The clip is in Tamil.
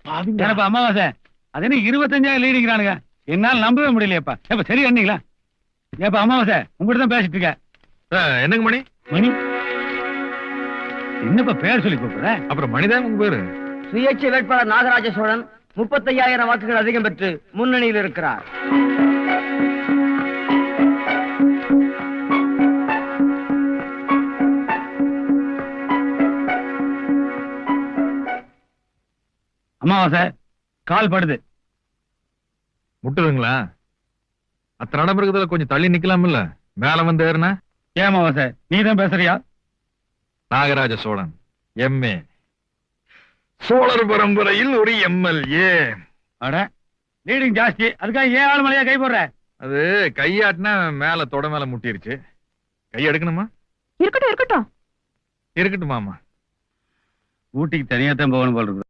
ஏப்பா அமாவாசை அது என்ன 25,000 லீடிங்கிறானுங்க, என்னால நம்பவே முடியலையப்பா. ஏப்பா சரி அண்ணீங்களா? ஏப்பா அமாவாசை உங்ககிட்ட தான் பேசிட்டு இருக்க. என்னங்க மணி? மணி என்னப்பா பேர் சொல்லி கூப்பிடுற? அப்புறம் மணிதான் உங்க பேரு. சுயேட்சை வேட்பாளர் நாகராஜ சோழன் 35,000 வாக்குகள் அதிகம் பெற்று முன்னணியில் இருக்கிறார். அமாவாசை கால் படுது. முட்டுதுங்களா? அத்தனை இடம் இருக்கிறதுல கொஞ்சம் தள்ளி நிக்கலாம் இல்ல, மேல வந்து ஏறுனா. ஏன் அமாவாசை நீ தான் பேசுறியா? நாகராஜ சோழன் எம்ஏ, சோழர் பரம்பரையில் ஒரு எம்எல்ஏ. அட லீடிங் ஜாஸ்தி, அதுக்காக ஏன் ஆள் மலையா கை போடுற? அது கையாட்டினா மேல தொட மேல முட்டிருச்சு. கை எடுக்கணுமா? இருக்கட்டும் இருக்கட்டும். இருக்கட்டும் மாமா. ஊட்டிக்கு தனியா தான் போகணும் போல இருக்கு.